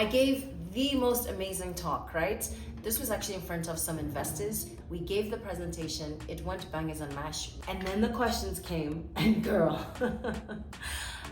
I gave the most amazing talk, right? This was actually in front of some investors. We gave the presentation, it went bangers and mash, and then the questions came, and girl,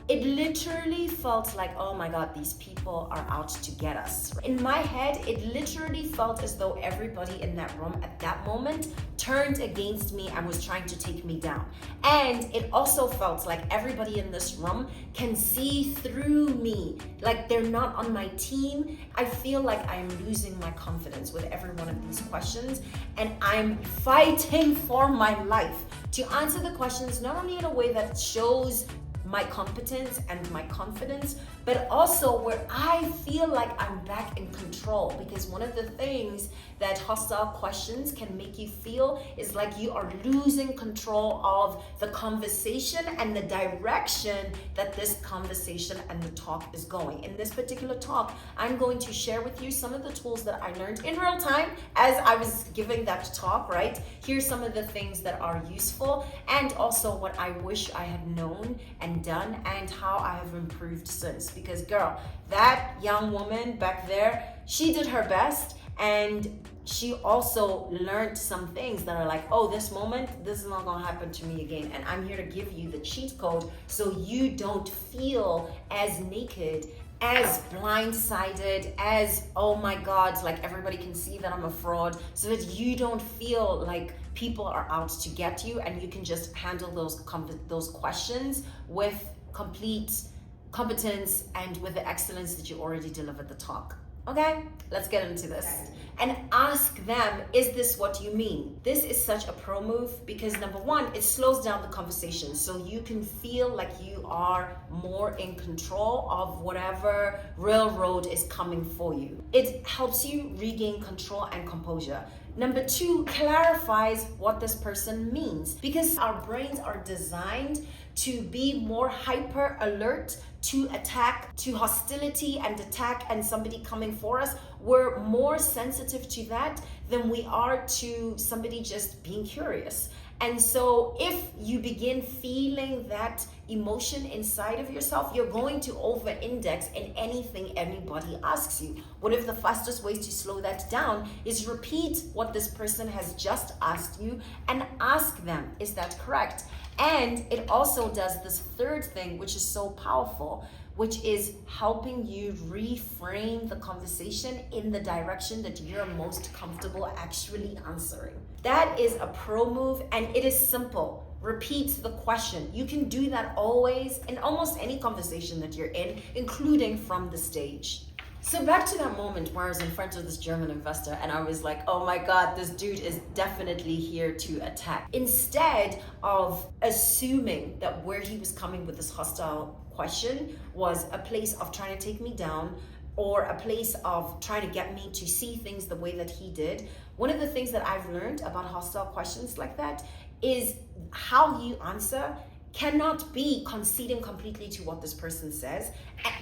it literally felt like, oh my God, these people are out to get us. In my head, it literally felt as though everybody in that room at that moment turned against me and was trying to take me down. And it also felt like everybody in this room can see through me, like they're not on my team. I feel like I'm losing my confidence with every one of these questions, and I'm fighting for my life to answer the questions, not only in a way that shows my competence and my confidence, but also where I feel like I'm back in control. Because one of the things that hostile questions can make you feel is like you are losing control of the conversation and the direction that this conversation and the talk is going. In this particular talk, I'm going to share with you some of the tools that I learned in real time as I was giving that talk, right? Here's some of the things that are useful, and also what I wish I had known and done, and how I have improved since. Because girl, that young woman back there, she did her best, and she also learned some things that are like, oh, this moment, this is not gonna happen to me again. And I'm here to give you the cheat code so you don't feel as naked, as blindsided, as, oh my God, like everybody can see that I'm a fraud, so that you don't feel like people are out to get you, and you can just handle those questions with complete competence and with the excellence that you already delivered the talk. Okay, let's get into this. And ask them, is this what you mean? This is such a pro move because number one, it slows down the conversation so you can feel like you are more in control of whatever railroad is coming for you. It helps you regain control and composure. Number two, clarifies what this person means, because our brains are designed to be more hyper alert to attack, to hostility and attack and somebody coming for us. We're more sensitive to that than we are to somebody just being curious. And so if you begin feeling that emotion inside of yourself, you're going to over-index in anything anybody asks you. One of the fastest ways to slow that down is repeat what this person has just asked you and ask them, is that correct? And it also does this third thing, which is so powerful, which is helping you reframe the conversation in the direction that you're most comfortable actually answering. That is a pro move, and it is simple. Repeat the question. You can do that always in almost any conversation that you're in, including from the stage. So back to that moment where I was in front of this German investor and I was like, oh my God, this dude is definitely here to attack. Instead of assuming that where he was coming with this hostile question was a place of trying to take me down, or a place of trying to get me to see things the way that he did, one of the things that I've learned about hostile questions like that is how you answer cannot be conceding completely to what this person says,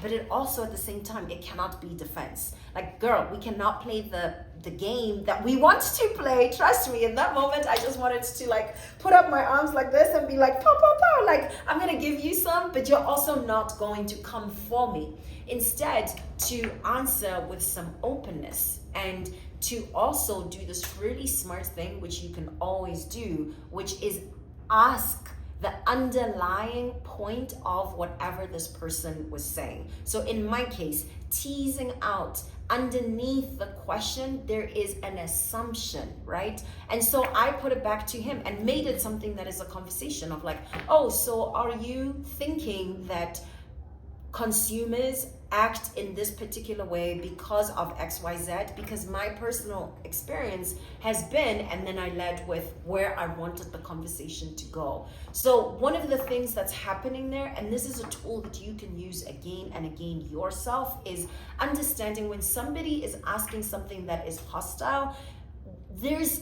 but it also at the same time, it cannot be defense. Like, girl, we cannot play the game that we want to play. Trust me, in that moment, I just wanted to like put up my arms like this and be like, pow, pow, pow. Like, I'm gonna give you some, but you're also not going to come for me. Instead, to answer with some openness and to also do this really smart thing, which you can always do, which is ask the underlying point of whatever this person was saying. So in my case, teasing out underneath the question, there is an assumption, right? And so I put it back to him and made it something that is a conversation of like, oh, so are you thinking that consumers act in this particular way because of XYZ? Because my personal experience has been, and then I led with where I wanted the conversation to go. So one of the things that's happening there, and this is a tool that you can use again and again yourself, is understanding when somebody is asking something that is hostile, there's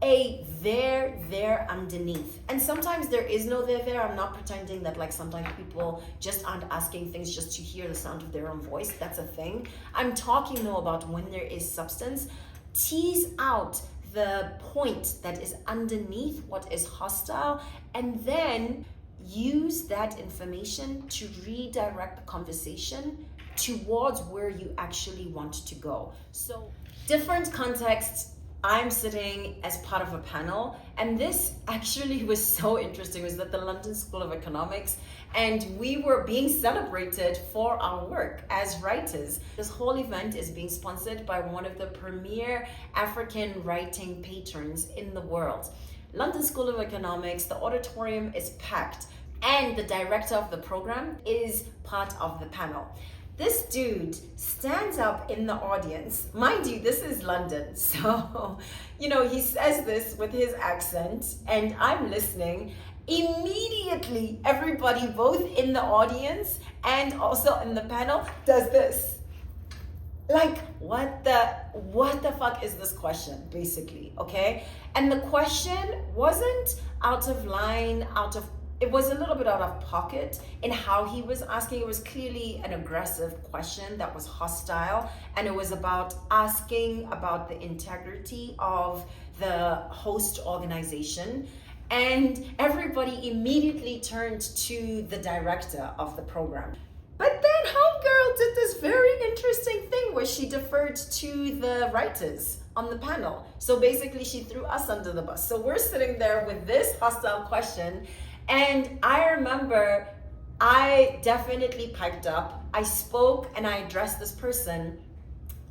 a there underneath, and sometimes there is no there. I'm not pretending that like sometimes people just aren't asking things just to hear the sound of their own voice. That's a thing. I'm talking though about when there is substance. Tease out the point that is underneath what is hostile, and then use that information to redirect the conversation towards where you actually want to go. So different contexts. I'm sitting as part of a panel, and this actually was so interesting. It was at the London School of Economics, and we were being celebrated for our work as writers. This whole event is being sponsored by one of the premier African writing patrons in the world. London School of Economics, the auditorium is packed, and the director of the program is part of the panel. This dude stands up in the audience. Mind you, this is London. So, he says this with his accent, and I'm listening. Immediately, everybody, both in the audience and also in the panel, does this. Like, what the fuck is this question, basically, okay? And the question wasn't out of line, it was a little bit out of pocket in how he was asking. It was clearly an aggressive question that was hostile, and it was about asking about the integrity of the host organization. And everybody immediately turned to the director of the program. But then homegirl did this very interesting thing where she deferred to the writers on the panel. So basically she threw us under the bus. So we're sitting there with this hostile question, and I remember I definitely piped up. I spoke and I addressed this person.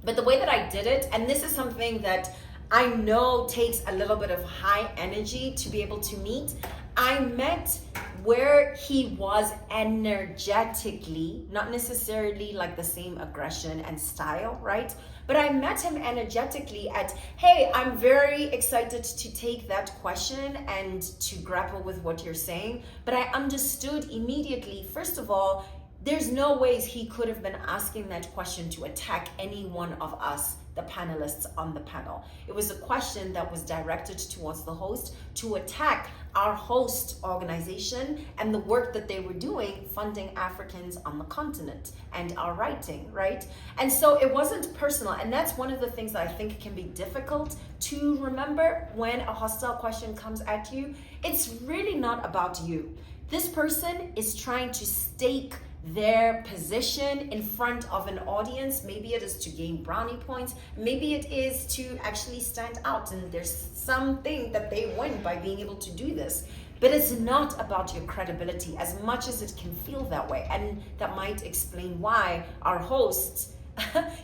But the way that I did it, and this is something that I know takes a little bit of high energy to be able to meet, I met where he was energetically, not necessarily like the same aggression and style, right? But I met him energetically at, hey, I'm very excited to take that question and to grapple with what you're saying. But I understood immediately, first of all, there's no ways he could have been asking that question to attack any one of us, the panelists on the panel. It was a question that was directed towards the host to attack our host organization and the work that they were doing funding Africans on the continent and our writing, right? And so it wasn't personal. And that's one of the things that I think can be difficult to remember when a hostile question comes at you. It's really not about you. This person is trying to stake their position in front of an audience. Maybe it is to gain brownie points. Maybe it is to actually stand out, and there's something that they win by being able to do this. But it's not about your credibility as much as it can feel that way. And that might explain why our host,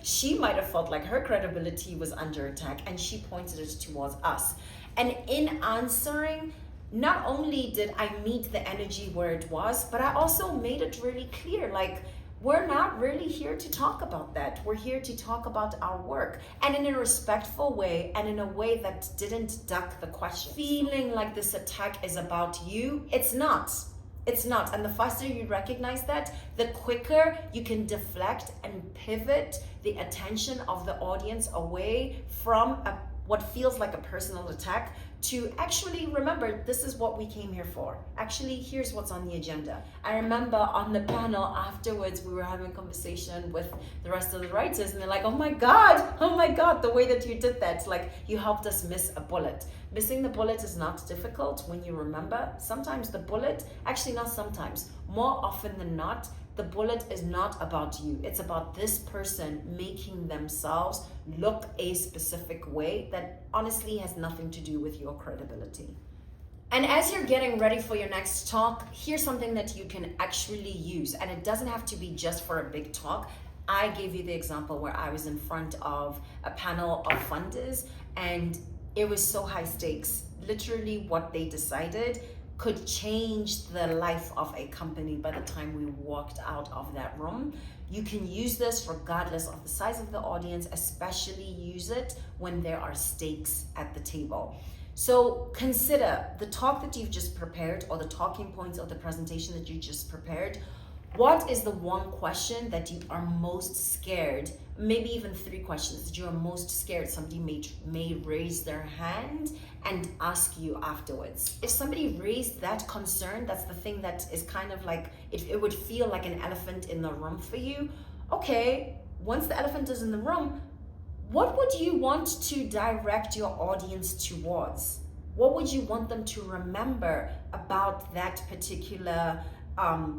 she might have felt like her credibility was under attack, and she pointed it towards us. And in answering, not only did I meet the energy where it was, but I also made it really clear, like, we're not really here to talk about that. We're here to talk about our work, and in a respectful way, and in a way that didn't duck the question. Feeling like this attack is about you, it's not. It's not. And the faster you recognize that, the quicker you can deflect and pivot the attention of the audience away from what feels like a personal attack to actually remember, this is what we came here for. Actually, here's what's on the agenda. I remember on the panel afterwards, we were having a conversation with the rest of the writers, and they're like, oh my God, the way that you did that, like, you helped us miss a bullet. Missing the bullet is not difficult when you remember. Sometimes the bullet, actually not sometimes, more often than not, the bullet is not about you. It's about this person making themselves look a specific way that honestly has nothing to do with your credibility. And as you're getting ready for your next talk, here's something that you can actually use. And it doesn't have to be just for a big talk. I gave you the example where I was in front of a panel of funders, and it was so high stakes. Literally what they decided could change the life of a company by the time we walked out of that room. You can use this regardless of the size of the audience, especially use it when there are stakes at the table. So consider the talk that you've just prepared, or the talking points of the presentation that you just prepared. What is the one question that you are most scared? Maybe even 3 questions that you are most scared. Somebody may raise their hand and ask you afterwards. If somebody raised that concern, that's the thing that is kind of like, it would feel like an elephant in the room for you. Okay, once the elephant is in the room, what would you want to direct your audience towards? What would you want them to remember about that particular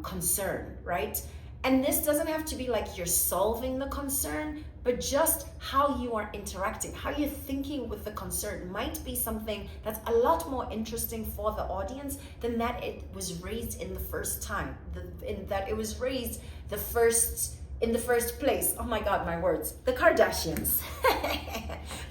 concern, right? And this doesn't have to be like you're solving the concern, but just how you are interacting, how you're thinking with the concern might be something that's a lot more interesting for the audience than that it was raised in the first time, that it was raised in the first place. Oh my God, my words. The Kardashians.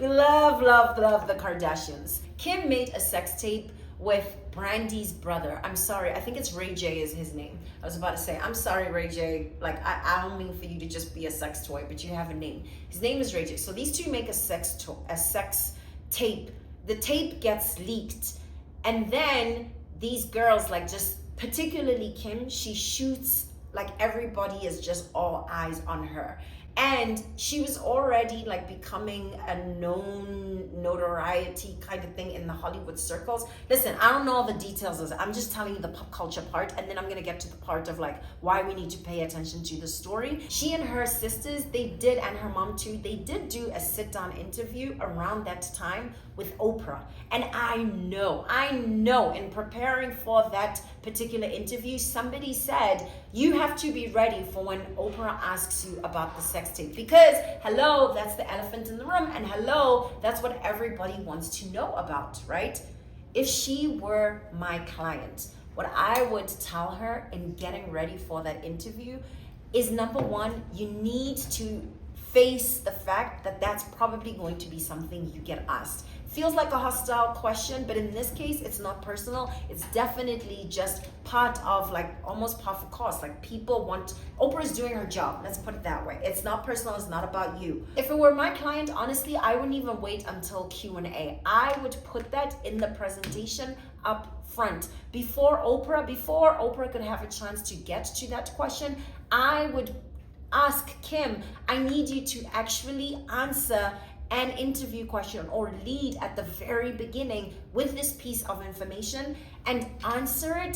We love the Kardashians. Kim made a sex tape with Brandy's brother. I'm sorry, I think it's Ray J is his name. I was about to say, I'm sorry, Ray J. Like, I don't mean for you to just be a sex toy, but you have a name. His name is Ray J. So these two make a sex tape. The tape gets leaked. And then these girls, like just particularly Kim, she shoots like everybody is just all eyes on her. And she was already like becoming a known notoriety kind of thing in the Hollywood circles. Listen, I don't know all the details of it. I'm just telling you the pop culture part, and then I'm gonna get to the part of like why we need to pay attention to the story. She and her sisters, and her mom too, they did do a sit-down interview around that time with Oprah. And I know, in preparing for that particular interview, somebody said, you have to be ready for when Oprah asks you about the sex tape. Because, hello, that's the elephant in the room. And hello, that's what everybody wants to know about, right? If she were my client, what I would tell her in getting ready for that interview is, number one, you need to face the fact that that's probably going to be something you get asked. Feels like a hostile question, but in this case, it's not personal. It's definitely just part of like almost par for course. Like people want, Oprah's doing her job. Let's put it that way. It's not personal. It's not about you. If it were my client, honestly, I wouldn't even wait until Q&A. I would put that in the presentation up front. Before Oprah could have a chance to get to that question, I would ask Kim, I need you to actually answer an interview question or lead at the very beginning with this piece of information and answer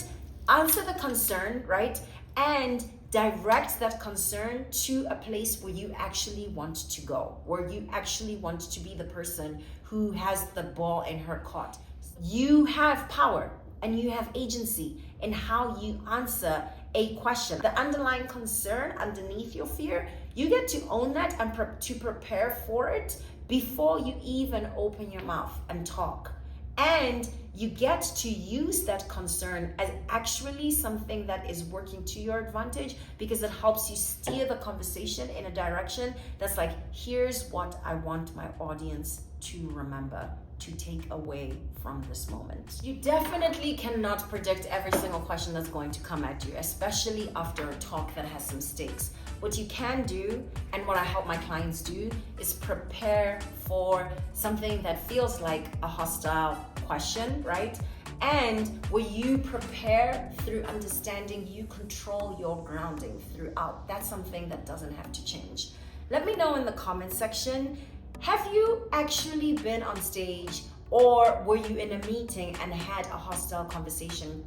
the concern, right? And direct that concern to a place where you actually want to go, where you actually want to be the person who has the ball in her court. You have power and you have agency in how you answer a question. The underlying concern underneath your fear, you get to own that and to prepare for it before you even open your mouth and talk. And you get to use that concern as actually something that is working to your advantage, because it helps you steer the conversation in a direction that's like, here's what I want my audience to remember, to take away from this moment. You definitely cannot predict every single question that's going to come at you, especially after a talk that has some stakes. What you can do, and what I help my clients do, is prepare for something that feels like a hostile question, right? And where you prepare through understanding, you control your grounding throughout. That's something that doesn't have to change. Let me know in the comment section, have you actually been on stage, or were you in a meeting and had a hostile conversation?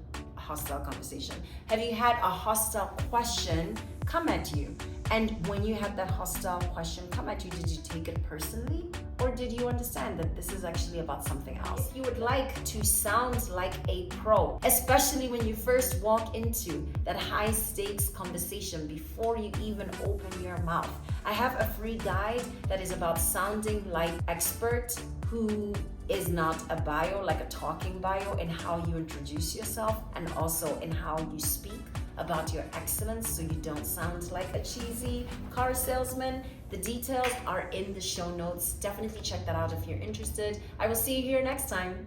Have you had a hostile question come at you? And when you had that hostile question come at you, did you take it personally? Or did you understand that this is actually about something else? If you would like to sound like a pro, especially when you first walk into that high stakes conversation before you even open your mouth, I have a free guide that is about sounding like expert who is not a bio, like a talking bio, in how you introduce yourself and also in how you speak about your excellence, so you don't sound like a cheesy car salesman. The details are in the show notes. Definitely check that out if you're interested. I will see you here next time.